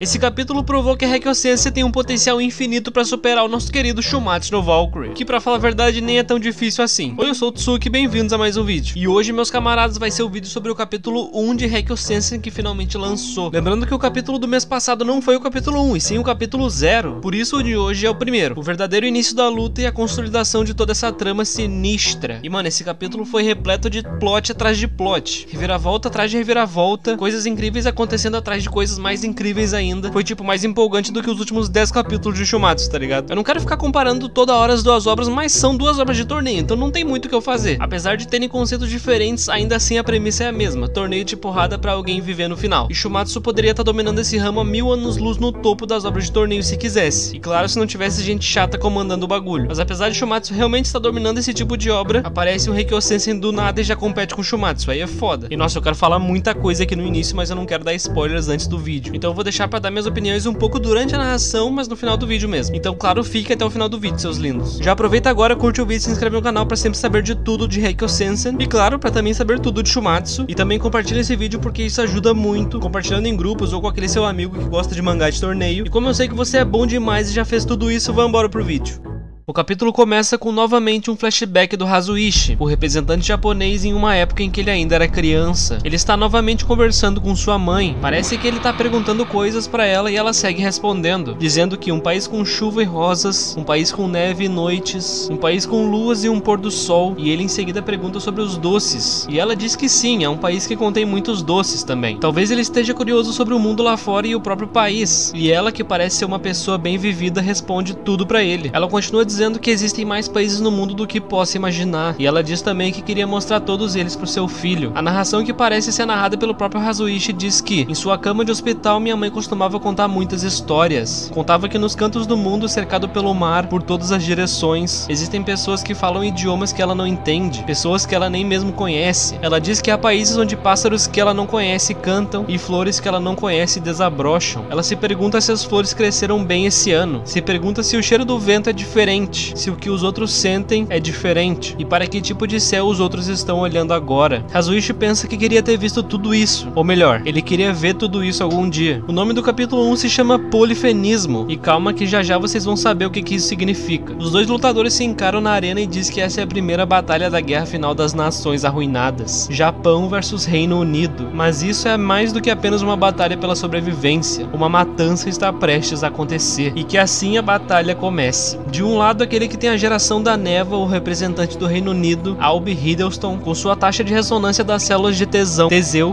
Esse capítulo provou que a Reikyo-sensei tem um potencial infinito pra superar o nosso querido Shumatsu no Valkyrie, que pra falar a verdade nem é tão difícil assim. Oi, eu sou o Tsuki, bem-vindos a mais um vídeo. E hoje, meus camaradas, vai ser o vídeo sobre o capítulo 1 de Reikyo-sensei que finalmente lançou. Lembrando que o capítulo do mês passado não foi o capítulo 1, e sim o capítulo 0. Por isso o de hoje é o primeiro, o verdadeiro início da luta e a consolidação de toda essa trama sinistra. E mano, esse capítulo foi repleto de plot atrás de plot, reviravolta atrás de reviravolta, coisas incríveis acontecendo atrás de coisas mais incríveis ainda. Foi tipo mais empolgante do que os últimos 10 capítulos de Shumatsu, tá ligado? Eu não quero ficar comparando toda hora as duas obras, mas são duas obras de torneio, então não tem muito o que eu fazer. Apesar de terem conceitos diferentes, ainda assim a premissa é a mesma, torneio de porrada pra alguém viver no final. E Shumatsu poderia estar dominando esse ramo há 1000 anos-luz no topo das obras de torneio se quisesse. E claro, se não tivesse gente chata comandando o bagulho. Mas apesar de Shumatsu realmente estar dominando esse tipo de obra, aparece um Reikyo-sensei do nada e já compete com Shumatsu, aí é foda. E nossa, eu quero falar muita coisa aqui no início, mas eu não quero dar spoilers antes do vídeo. Então eu vou deixar pra dar minhas opiniões um pouco durante a narração, mas no final do vídeo mesmo. Então claro, fique até o final do vídeo, seus lindos. Já aproveita agora, curte o vídeo e se inscreve no canal pra sempre saber de tudo de Reikyo-sensei. E claro, pra também saber tudo de Shumatsu. E também compartilha esse vídeo porque isso ajuda muito, compartilhando em grupos ou com aquele seu amigo que gosta de mangá de torneio. E como eu sei que você é bom demais e já fez tudo isso, vamos embora pro vídeo. O capítulo começa com novamente um flashback do Hazuichi, o representante japonês em uma época em que ele ainda era criança. Ele está novamente conversando com sua mãe. Parece que ele está perguntando coisas para ela e ela segue respondendo, dizendo que um país com chuva e rosas, um país com neve e noites, um país com luas e um pôr do sol. E ele em seguida pergunta sobre os doces. E ela diz que sim, é um país que contém muitos doces também. Talvez ele esteja curioso sobre o mundo lá fora e o próprio país. E ela, que parece ser uma pessoa bem vivida, responde tudo para ele. Ela continua dizendo que existem mais países no mundo do que possa imaginar, e ela diz também que queria mostrar todos eles pro seu filho. A narração, que parece ser narrada pelo próprio Hazuichi, diz que em sua cama de hospital minha mãe costumava contar muitas histórias. Contava que nos cantos do mundo, cercado pelo mar, por todas as direções, existem pessoas que falam idiomas que ela não entende, pessoas que ela nem mesmo conhece. Ela diz que há países onde pássaros que ela não conhece cantam e flores que ela não conhece desabrocham. Ela se pergunta se as flores cresceram bem esse ano, se pergunta se o cheiro do vento é diferente, se o que os outros sentem é diferente, e para que tipo de céu os outros estão olhando agora. Hazuichi pensa que queria ter visto tudo isso, ou melhor, ele queria ver tudo isso algum dia. O nome do capítulo 1 se chama Polifenismo, e calma que já já vocês vão saber o que isso significa. Os dois lutadores se encaram na arena e diz que essa é a primeira batalha da guerra final das nações arruinadas, Japão versus Reino Unido. Mas isso é mais do que apenas uma batalha pela sobrevivência, uma matança está prestes a acontecer, e que assim a batalha comece. De um lado, aquele que tem a geração da névoa, o representante do Reino Unido, Albi Hiddleston, com sua taxa de ressonância das células de Teseu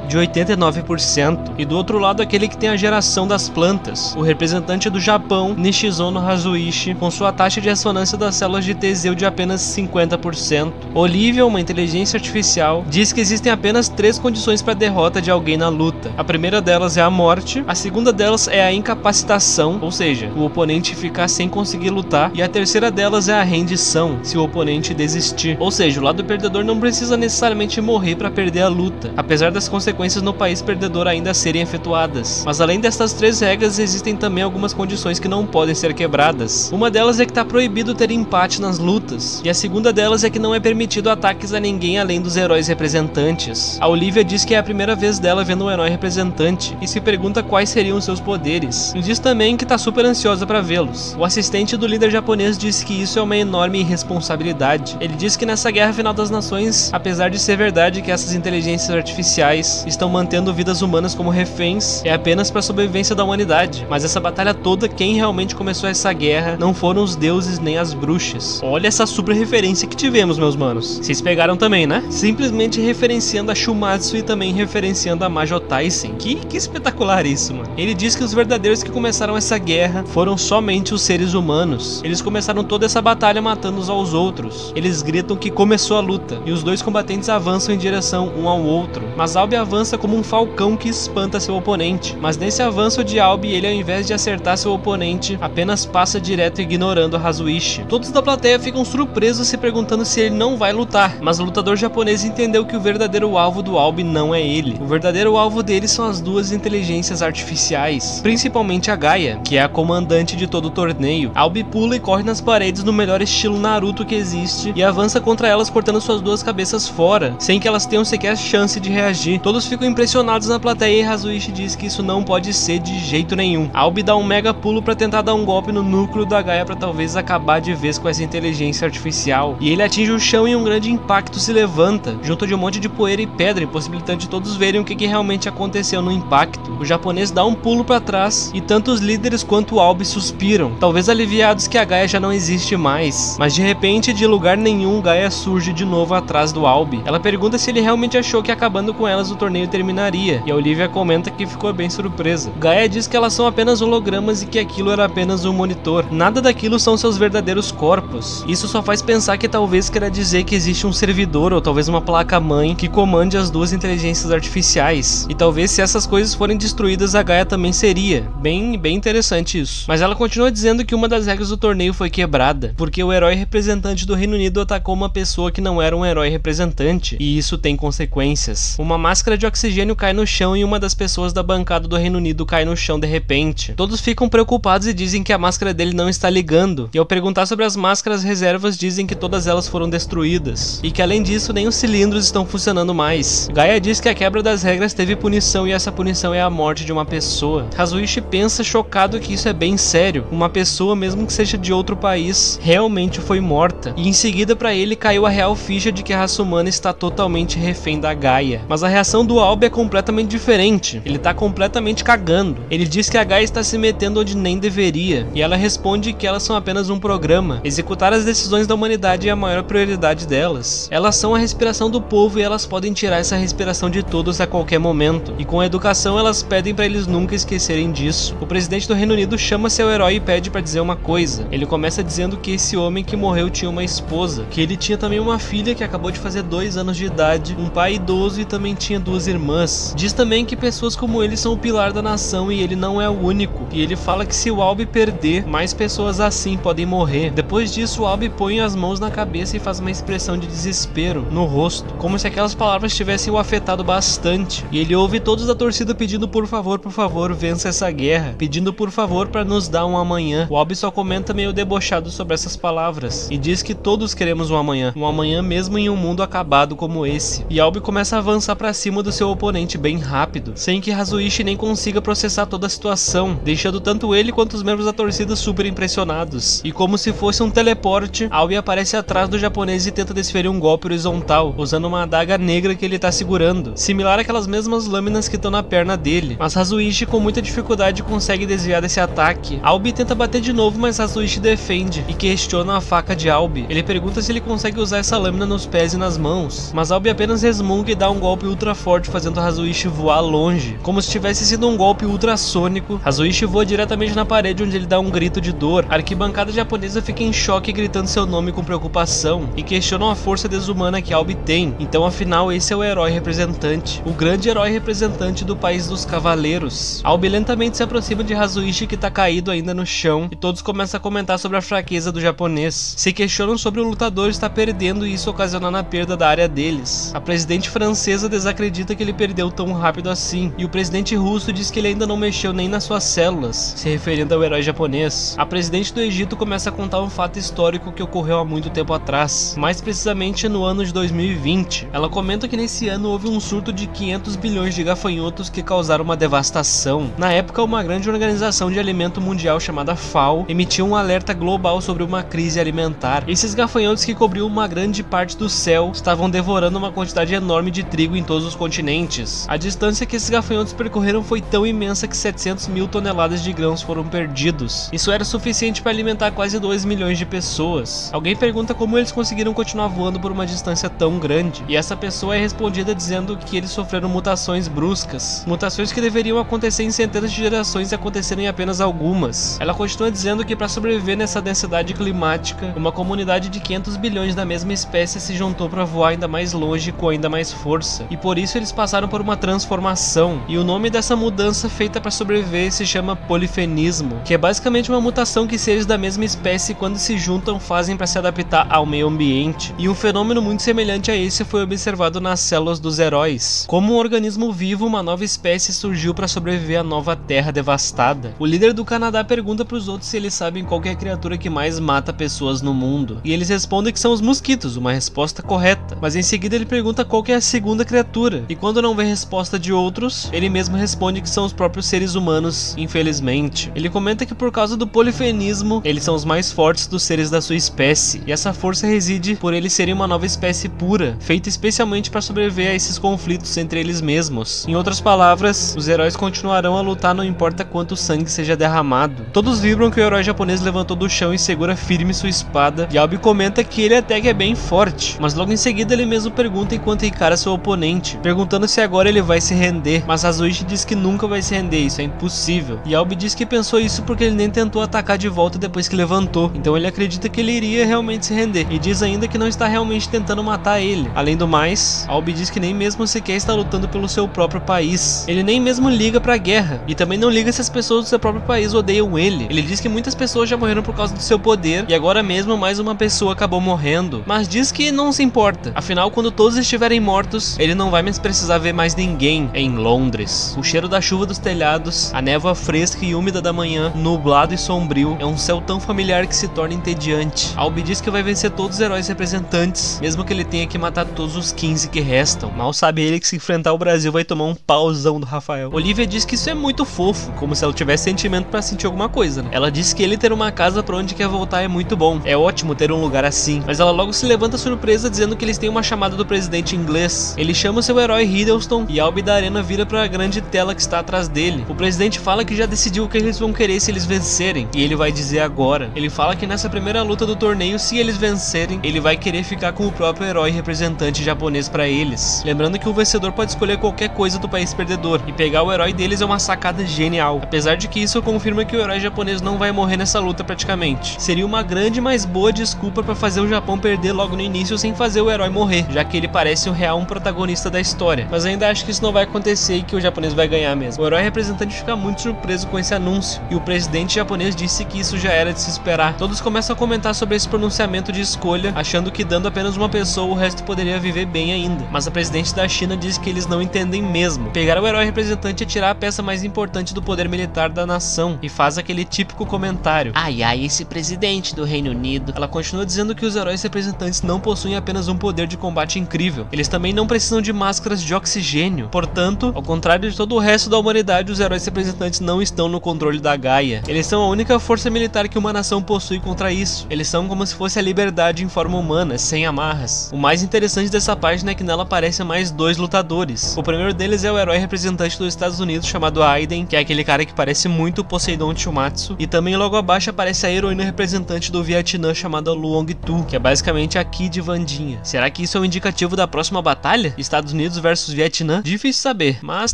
de 89%, e do outro lado aquele que tem a geração das plantas, o representante do Japão, Nishizono Hazuichi, com sua taxa de ressonância das células de Teseu de apenas 50%. Olivia, uma inteligência artificial, diz que existem apenas 3 condições para a derrota de alguém na luta. A primeira delas é a morte, a segunda delas é a incapacitação, ou seja, o oponente ficar sem conseguir lutar, e a terceira delas é a rendição, se o oponente desistir. Ou seja, o lado perdedor não precisa necessariamente morrer para perder a luta, apesar das consequências no país perdedor ainda serem efetuadas. Mas além dessas 3 regras, existem também algumas condições que não podem ser quebradas. Uma delas é que está proibido ter empate nas lutas, e a segunda delas é que não é permitido ataques a ninguém além dos heróis representantes. A Olivia diz que é a primeira vez dela vendo um herói representante, e se pergunta quais seriam seus poderes. E diz também que está super ansiosa para vê-los. O assistente do líder japonês diz que isso é uma enorme irresponsabilidade. Ele diz que nessa guerra final das nações, apesar de ser verdade que essas inteligências artificiais estão mantendo vidas humanas como reféns, é apenas para a sobrevivência da humanidade. Mas essa batalha toda, quem realmente começou essa guerra não foram os deuses nem as bruxas. Olha essa super referência que tivemos, meus manos. Vocês pegaram também, né? Simplesmente referenciando a Shumatsu e também referenciando a Majo Taisen. Que espetacular isso, mano. Ele diz que os verdadeiros que começaram essa guerra foram somente os seres humanos. Eles começaram toda essa batalha matando uns aos outros. Eles gritam que começou a luta, e os dois combatentes avançam em direção um ao outro. Mas Albi avança como um falcão que espanta seu oponente. Mas nesse avanço de Albi, ele ao invés de acertar seu oponente, apenas passa direto ignorando a Hazuichi. Todos da plateia ficam surpresos se perguntando se ele não vai lutar, mas o lutador japonês entendeu que o verdadeiro alvo do Albi não é ele. O verdadeiro alvo dele são as duas inteligências artificiais, principalmente a Gaia, que é a comandante de todo o torneio. Albi pula e corre nas paredes paredes no melhor estilo Naruto que existe e avança contra elas cortando suas duas cabeças fora, sem que elas tenham sequer chance de reagir. Todos ficam impressionados na plateia e Hazuichi diz que isso não pode ser de jeito nenhum. Albi dá um mega pulo pra tentar dar um golpe no núcleo da Gaia pra talvez acabar de vez com essa inteligência artificial. E ele atinge o chão e um grande impacto se levanta, junto de um monte de poeira e pedra, impossibilitando de todos verem o que realmente aconteceu no impacto. O japonês dá um pulo pra trás e tanto os líderes quanto o Albi suspiram, talvez aliviados que a Gaia já não existe mais. Mas de repente, de lugar nenhum, Gaia surge de novo atrás do Albi. Ela pergunta se ele realmente achou que acabando com elas o torneio terminaria, e a Olivia comenta que ficou bem surpresa. Gaia diz que elas são apenas hologramas e que aquilo era apenas um monitor. Nada daquilo são seus verdadeiros corpos. Isso só faz pensar que talvez queira dizer que existe um servidor ou talvez uma placa-mãe que comande as duas inteligências artificiais. E talvez se essas coisas forem destruídas, a Gaia também seria. Bem interessante isso. Mas ela continua dizendo que uma das regras do torneio foi quebrada, porque o herói representante do Reino Unido atacou uma pessoa que não era um herói representante, e isso tem consequências. Uma máscara de oxigênio cai no chão e uma das pessoas da bancada do Reino Unido cai no chão de repente. Todos ficam preocupados e dizem que a máscara dele não está ligando, e ao perguntar sobre as máscaras reservas dizem que todas elas foram destruídas, e que além disso nem os cilindros estão funcionando mais. Gaia diz que a quebra das regras teve punição e essa punição é a morte de uma pessoa. Hazuichi pensa chocado que isso é bem sério, uma pessoa mesmo que seja de outro país realmente foi morta, e em seguida para ele caiu a real ficha de que a raça humana está totalmente refém da Gaia. Mas a reação do Albi é completamente diferente, ele tá completamente cagando. Ele diz que a Gaia está se metendo onde nem deveria, e ela responde que elas são apenas um programa. Executar as decisões da humanidade é a maior prioridade delas. Elas são a respiração do povo e elas podem tirar essa respiração de todos a qualquer momento, e com a educação elas pedem para eles nunca esquecerem disso. O presidente do Reino Unido chama seu herói e pede para dizer uma coisa. Ele começa dizendo que esse homem que morreu tinha uma esposa, que ele tinha também uma filha que acabou de fazer 2 anos de idade, um pai idoso e também tinha 2 irmãs. Diz também que pessoas como ele são o pilar da nação e ele não é o único. E ele fala que se o Albi perder, mais pessoas assim podem morrer. Depois disso, o Albi põe as mãos na cabeça e faz uma expressão de desespero no rosto, como se aquelas palavras tivessem o afetado bastante. E ele ouve todos da torcida pedindo por favor, vença essa guerra, pedindo por favor para nos dar um amanhã. O Albi só comenta meio debochado sobre essas palavras e diz que todos queremos um amanhã mesmo em um mundo acabado como esse. E Albi começa a avançar para cima do seu oponente bem rápido, sem que Hazuichi nem consiga processar toda a situação, deixando tanto ele quanto os membros da torcida super impressionados. E como se fosse um teleporte, Albi aparece atrás do japonês e tenta desferir um golpe horizontal, usando uma adaga negra que ele tá segurando, similar àquelas mesmas lâminas que estão na perna dele. Mas Hazuichi com muita dificuldade consegue desviar desse ataque. Albi tenta bater de novo, mas Hazuichi defende e questiona a faca de Albi. Ele pergunta se ele consegue usar essa lâmina nos pés e nas mãos, mas Albi apenas resmunga e dá um golpe ultra forte, fazendo Hazuichi voar longe, como se tivesse sido um golpe ultrassônico. Hazuichi voa diretamente na parede, onde ele dá um grito de dor. A arquibancada japonesa fica em choque, gritando seu nome com preocupação e questionam a força desumana que Albi tem. Então afinal esse é o herói representante, o grande herói representante do país dos cavaleiros. Albi lentamente se aproxima de Hazuichi, que tá caído ainda no chão, e todos começam a comentar sobre a fraqueza do japonês. Se questionam sobre o lutador estar perdendo e isso ocasionando a perda da área deles. A presidente francesa desacredita que ele perdeu tão rápido assim, e o presidente russo diz que ele ainda não mexeu nem nas suas células, se referindo ao herói japonês. A presidente do Egito começa a contar um fato histórico que ocorreu há muito tempo atrás, mais precisamente no ano de 2020. Ela comenta que nesse ano houve um surto de 500 bilhões de gafanhotos que causaram uma devastação. Na época, uma grande organização de alimento mundial chamada FAO emitiu um alerta global sobre uma crise alimentar. Esses gafanhotos, que cobriam uma grande parte do céu, estavam devorando uma quantidade enorme de trigo em todos os continentes. A distância que esses gafanhotos percorreram foi tão imensa que 700 mil toneladas de grãos foram perdidos. Isso era suficiente para alimentar quase 2 milhões de pessoas. Alguém pergunta como eles conseguiram continuar voando por uma distância tão grande, e essa pessoa é respondida dizendo que eles sofreram mutações bruscas, mutações que deveriam acontecer em centenas de gerações e aconteceram em apenas algumas. Ela continua dizendo que para sobreviver nessa densidade climática, uma comunidade de 500 bilhões da mesma espécie se juntou para voar ainda mais longe com ainda mais força, e por isso eles passaram por uma transformação, e o nome dessa mudança feita para sobreviver se chama polifenismo, que é basicamente uma mutação que seres da mesma espécie, quando se juntam, fazem para se adaptar ao meio ambiente. E um fenômeno muito semelhante a esse foi observado nas células dos heróis. Como um organismo vivo, uma nova espécie surgiu para sobreviver à nova terra devastada. O líder do Canadá pergunta para os outros se eles sabem qual que é a criatura que que mais mata pessoas no mundo. E eles respondem que são os mosquitos, uma resposta correta. Mas em seguida ele pergunta qual que é a segunda criatura. E quando não vem resposta de outros, ele mesmo responde que são os próprios seres humanos, infelizmente. Ele comenta que por causa do polifenismo, eles são os mais fortes dos seres da sua espécie. E essa força reside por eles serem uma nova espécie pura, feita especialmente para sobreviver a esses conflitos entre eles mesmos. Em outras palavras, os heróis continuarão a lutar não importa quanto sangue seja derramado. Todos vibram que o herói japonês levantou do chão e segura firme sua espada. E Albi comenta que ele até que é bem forte, mas logo em seguida ele mesmo pergunta enquanto encara seu oponente, perguntando se agora ele vai se render. Mas Hazuichi diz que nunca vai se render, isso é impossível. E Albi diz que pensou isso porque ele nem tentou atacar de volta depois que levantou, então ele acredita que ele iria realmente se render, e diz ainda que não está realmente tentando matar ele. Além do mais, Albi diz que nem mesmo sequer está lutando pelo seu próprio país. Ele nem mesmo liga pra guerra, e também não liga se as pessoas do seu próprio país odeiam ele. Ele diz que muitas pessoas já morreram por causa do seu poder, e agora mesmo mais uma pessoa acabou morrendo, mas diz que não se importa. Afinal, quando todos estiverem mortos, ele não vai mais precisar ver mais ninguém em Londres. O cheiro da chuva dos telhados, a névoa fresca e úmida da manhã, nublado e sombrio, é um céu tão familiar que se torna entediante. Albi diz que vai vencer todos os heróis representantes, mesmo que ele tenha que matar todos os 15 que restam. Mal sabe ele que se enfrentar o Brasil vai tomar um pauzão do Rafael. Olivia diz que isso é muito fofo, como se ela tivesse sentimento pra sentir alguma coisa, né? Ela diz que ele ter uma casa pra onde quer voltar é muito bom. É ótimo ter um lugar assim. Mas ela logo se levanta surpresa dizendo que eles têm uma chamada do presidente inglês. Ele chama o seu herói Hiddleston e Albi da arena vira pra grande tela que está atrás dele. O presidente fala que já decidiu o que eles vão querer se eles vencerem, e ele vai dizer agora. Ele fala que nessa primeira luta do torneio, se eles vencerem, ele vai querer ficar com o próprio herói representante japonês pra eles. Lembrando que o vencedor pode escolher qualquer coisa do país perdedor, e pegar o herói deles é uma sacada genial. Apesar de que isso confirma que o herói japonês não vai morrer nessa luta praticamente. Seria uma grande, mas boa desculpa pra fazer o Japão perder logo no início sem fazer o herói morrer, já que ele parece o real protagonista da história. Mas ainda acho que isso não vai acontecer e que o japonês vai ganhar mesmo. O herói representante fica muito surpreso com esse anúncio, e o presidente japonês disse que isso já era de se esperar. Todos começam a comentar sobre esse pronunciamento de escolha, achando que dando apenas uma pessoa, o resto poderia viver bem ainda. Mas a presidente da China diz que eles não entendem mesmo. Pegar o herói representante é tirar a peça mais importante do poder militar da nação, e faz aquele típico comentário: ai ai, esse presidente do Reino Unido. Ela continua dizendo que os heróis representantes não possuem apenas um poder de combate incrível, eles também não precisam de máscaras de oxigênio. Portanto, ao contrário de todo o resto da humanidade, os heróis representantes não estão no controle da Gaia. Eles são a única força militar que uma nação possui contra isso. Eles são como se fosse a liberdade em forma humana, sem amarras. O mais interessante dessa página é que nela aparecem mais dois lutadores. O primeiro deles é o herói representante dos Estados Unidos chamado Aiden, que é aquele cara que parece muito o Poseidon Chumatsu, e também logo abaixo aparece a heroína representante do Vietnã chamada Luong Tu, que é basicamente a Kid Vandinha. Será que isso é um indicativo da próxima batalha? Estados Unidos versus Vietnã? Difícil saber, mas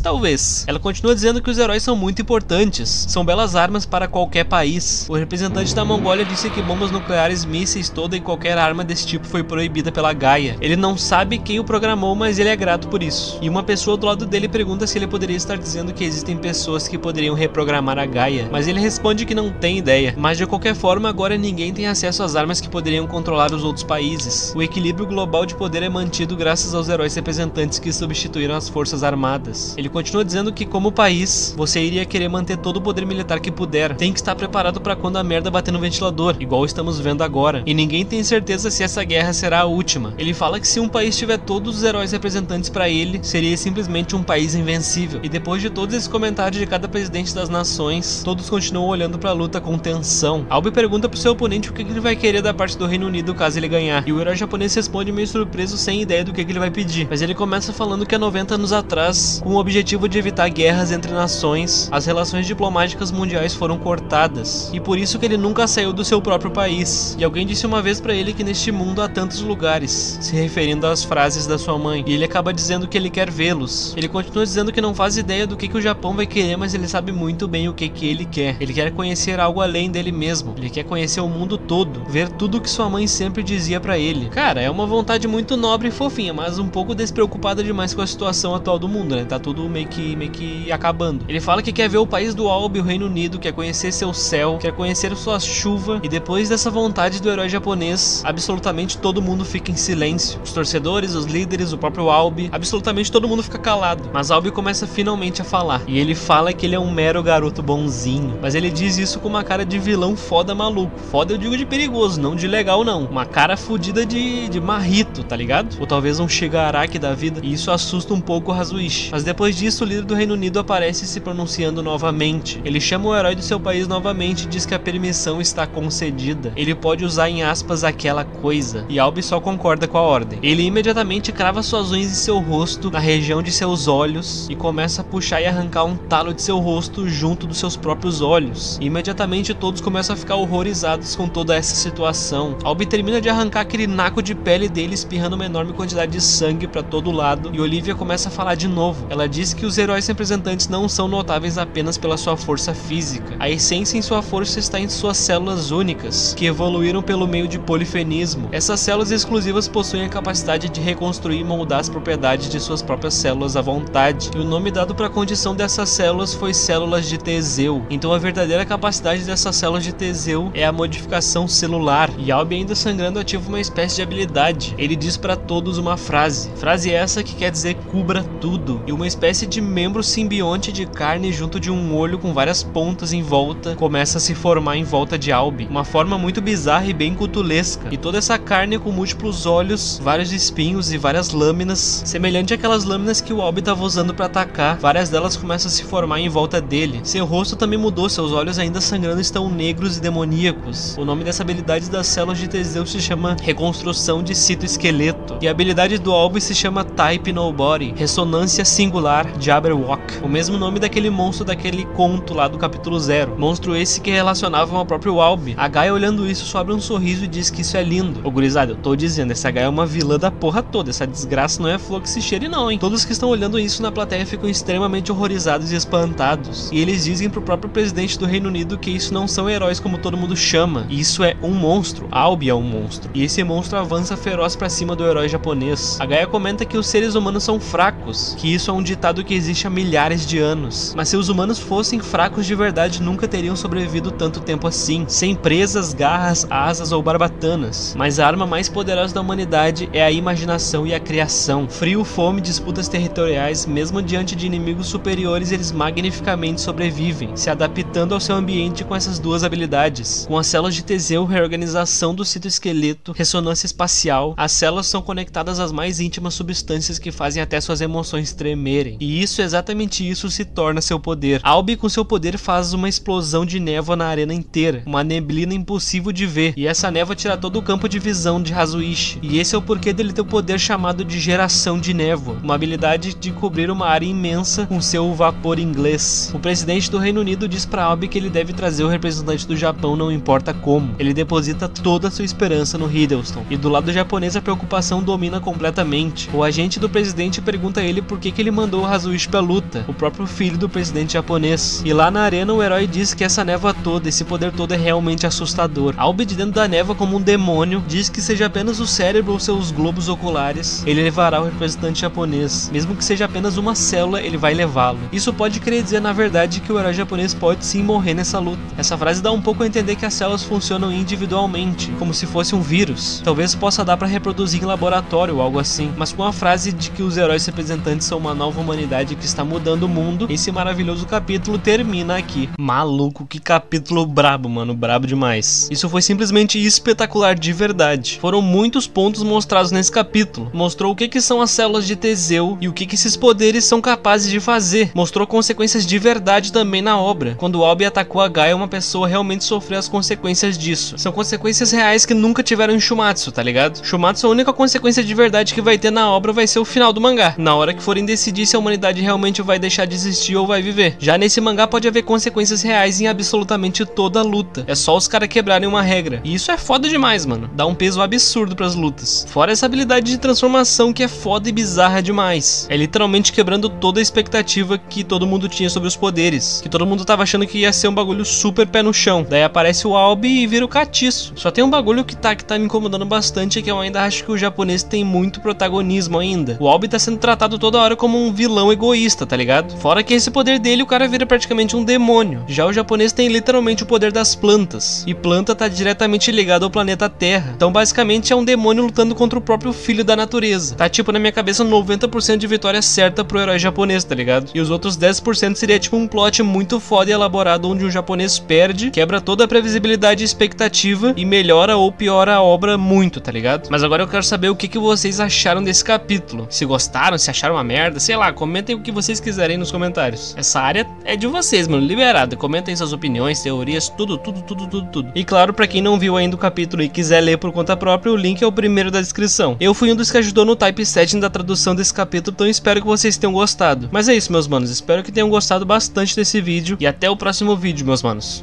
talvez. Ela continua dizendo que os heróis são muito importantes, são belas armas para qualquer país. O representante da Mongólia disse que bombas nucleares, mísseis, toda e qualquer arma desse tipo foi proibida pela Gaia. Ele não sabe quem o programou, mas ele é grato por isso. E uma pessoa do lado dele pergunta se ele poderia estar dizendo que existem pessoas que poderiam reprogramar a Gaia, mas ele responde que não tem ideia. Mas de qualquer forma, agora ninguém tem acesso às armas que poderiam controlar os outros países. O equilíbrio global de poder é mantido graças aos heróis representantes que substituíram as forças armadas. Ele continua dizendo que, como país, você iria querer manter todo o poder militar que puder. Tem que estar preparado para quando a merda bater no ventilador, igual estamos vendo agora. E ninguém tem certeza se essa guerra será a última. Ele fala que se um país tiver todos os heróis representantes para ele, seria simplesmente um país invencível. E depois de todos esses comentários de cada presidente das nações, todos continuam olhando para a luta com tensão. Albi pergunta pro seu oponente o que ele vai querer da parte do Reino Unido caso ele ganhar. E o herói japonês responde meio surpreso, sem ideia do que ele vai pedir. Mas ele começa falando que há 90 anos atrás, com o objetivo de evitar guerras entre nações, as relações diplomáticas mundiais foram cortadas. E por isso que ele nunca saiu do seu próprio país. E alguém disse uma vez pra ele que neste mundo há tantos lugares, se referindo às frases da sua mãe. E ele acaba dizendo que ele quer vê-los. Ele continua dizendo que não faz ideia do que o Japão vai querer, mas ele sabe muito bem o que ele quer. Ele quer conhecer algo além dele mesmo. Ele quer conhecer o mundo todo, ver tudo que sua mãe sempre dizia pra ele. Cara, é uma vontade muito nobre e fofinha, mas um pouco despreocupada demais com a situação atual do mundo, né? Tá tudo meio que acabando. Ele fala que quer ver o país do Albi, o Reino Unido, quer conhecer seu céu, quer conhecer sua chuva, e depois dessa vontade do herói japonês, absolutamente todo mundo fica em silêncio. Os torcedores, os líderes, o próprio Albi, absolutamente todo mundo fica calado. Mas Albi começa finalmente a falar, e ele fala que ele é um mero garoto bonzinho, mas ele diz isso com uma cara de vilão foda maluco. Foda eu digo de perigoso, não de legal não. Uma cara fodida de marrito, tá ligado? Ou talvez um Shigaraki da vida. E isso assusta um pouco o Hazuichi. Mas depois disso, o líder do Reino Unido aparece se pronunciando novamente. Ele chama o herói do seu país novamente e diz que a permissão está concedida. Ele pode usar em aspas aquela coisa. E Albi só concorda com a ordem. Ele imediatamente crava suas unhas em seu rosto, na região de seus olhos, e começa a puxar e arrancar um talo de seu rosto junto dos seus próprios olhos. E imediatamente todos começam a ficar horrorizados com toda essa situação. Albi termina de arrancar aquele naco de pele dele, espirrando uma enorme quantidade de sangue para todo lado, e Olivia começa a falar de novo. Ela diz que os heróis representantes não são notáveis apenas pela sua força física. A essência em sua força está em suas células únicas, que evoluíram pelo meio de polifenismo. Essas células exclusivas possuem a capacidade de reconstruir e moldar as propriedades de suas próprias células à vontade, e o nome dado para a condição dessas células foi células de Teseu. Então a verdadeira capacidade dessas células de Teseu é a modificação celular, e Albi, ainda sangrando, ativa uma espécie de habilidade. Ele diz para todos uma frase essa que quer dizer cubra tudo, e uma espécie de membro simbionte de carne junto de um olho com várias pontas em volta começa a se formar em volta de Albi, uma forma muito bizarra e bem cutulesca, e toda essa carne com múltiplos olhos, vários espinhos e várias lâminas, semelhante àquelas lâminas que o Albi estava usando para atacar. Várias delas começam a se formar em volta dele. Seu rosto também mudou, seus olhos ainda sangrando estão negros e demoníacos. O nome dessa habilidade das células de Teseu se chama reconstrução de citoesqueleto, e a habilidade do Albi se chama Type Nobody, ressonância singular Jabberwock, o mesmo nome daquele monstro daquele conto lá do capítulo 0, monstro esse que relacionavam ao próprio Albi. A Gaia, olhando isso, só abre um sorriso e diz que isso é lindo. Ô gurizada, eu tô dizendo, essa Gaia é uma vilã da porra toda, essa desgraça não é flor que se cheire não, hein. Todos que estão olhando isso na plateia ficam extremamente horrorizados e espantados, e eles dizem pro próprio presidente do Reino Unido que isso não são heróis como todo mundo chama, isso é um monstro. Albi é um monstro, e esse monstro avança feroz pra cima do herói japonês. A Gaia comenta que os seres humanos são fracos, que isso é um ditado que existe há milhares de anos, mas se os humanos fossem fracos de verdade nunca teriam sobrevivido tanto tempo assim, sem presas, garras, asas ou barbatanas. Mas a arma mais poderosa da humanidade é a imaginação e a criação. Frio, fome, disputas territoriais, mesmo diante de inimigos superiores, eles magnificamente sobrevivem, se adaptando ao seu ambiente com essas duas habilidades. Com as células de Teseu, reorganização do citoesqueleto, ressonância espacial, as células são conectadas às mais íntimas substâncias que fazem até suas emoções tremerem. E exatamente isso se torna seu poder. Albi, com seu poder, faz uma explosão de névoa na arena inteira, uma neblina impossível de ver, e essa névoa tira todo o campo de visão de Hazuichi, e esse é o porquê dele ter o poder chamado de geração de névoa, uma habilidade de cobrir uma área imensa com seu vapor inglês. O presidente do Reino Unido diz para Albi que ele deve trazer o representante do Japão, não importa como. Ele deposita toda a sua esperança no Hiddleston, e do lado japonês a preocupação domina completamente. O agente do presidente pergunta a ele por que ele mandou o Hazuichi pra luta, o próprio filho do presidente japonês. E lá na arena o herói diz que essa névoa toda, esse poder todo é realmente assustador. Albi, de dentro da névoa como um demônio, diz que seja apenas o cérebro ou seus globos oculares, ele levará o representante japonês. Mesmo que seja apenas uma célula, ele vai levá-lo. Isso pode querer dizer, na verdade, que o herói japonês pode sim morrer nessa luta. Essa frase dá um pouco a entender que as células funcionam individualmente, como se fosse um vírus. Talvez possa dar para reproduzir em laboratório ou algo assim, mas com a frase de que os heróis representantes são uma nova humanidade que está mudando o mundo, esse maravilhoso capítulo termina aqui. Maluco, que capítulo brabo, mano, brabo demais. Isso foi simplesmente espetacular de verdade. Foram muitos pontos mostrados nesse capítulo. Mostrou o que são as células de Teseu e o que esses poderes são capazes de fazer. Mostrou consequências de verdade também na obra. Quando o Albi atacou a Gaia, uma pessoa realmente sofreu as consequências disso. São consequências reais que nunca tiveram em Shumatsu, tá ligado? Shumatsu, a única consequência de verdade que vai ter na obra vai ser o final do mangá, na hora que forem decidir se a humanidade realmente vai deixar de existir ou vai viver. Já nesse mangá pode haver consequências reais em absolutamente toda a luta. É só os caras quebrarem uma regra. E isso é foda demais, mano. Dá um peso absurdo pras lutas. Fora essa habilidade de transformação que é foda e bizarra demais. É literalmente quebrando toda a expectativa que todo mundo tinha sobre os poderes. Que todo mundo tava achando que ia ser um bagulho super pé no chão. Daí aparece o Albi e vira o catiço. Só tem um bagulho que tá me incomodando bastante, é que eu ainda acho que o japonês tem muito protagonismo ainda. O Albi tá sendo tratado toda hora como um vilão egoísta, tá ligado? Fora que esse poder dele, o cara vira praticamente um demônio. Já o japonês tem literalmente o poder das plantas. E planta tá diretamente ligado ao planeta Terra. Então basicamente é um demônio lutando contra o próprio filho da natureza. Tá tipo na minha cabeça 90% de vitória certa pro herói japonês, tá ligado? E os outros 10% seria tipo um plot muito foda e elaborado onde o japonês perde, quebra toda previsibilidade e expectativa e melhora ou piora a obra muito, tá ligado? Mas agora eu quero saber o que vocês acharam desse capítulo. Se gostaram, se acharam uma merda, sei lá, comentem o que vocês quiserem nos comentários. Essa área é de vocês, mano, liberada. Comentem suas opiniões, teorias, tudo. E claro, pra quem não viu ainda o capítulo e quiser ler por conta própria, o link é o primeiro da descrição. Eu fui um dos que ajudou no typesetting da tradução desse capítulo, então espero que vocês tenham gostado. Mas é isso, meus manos, espero que tenham gostado bastante desse vídeo e até o próximo vídeo, meus manos.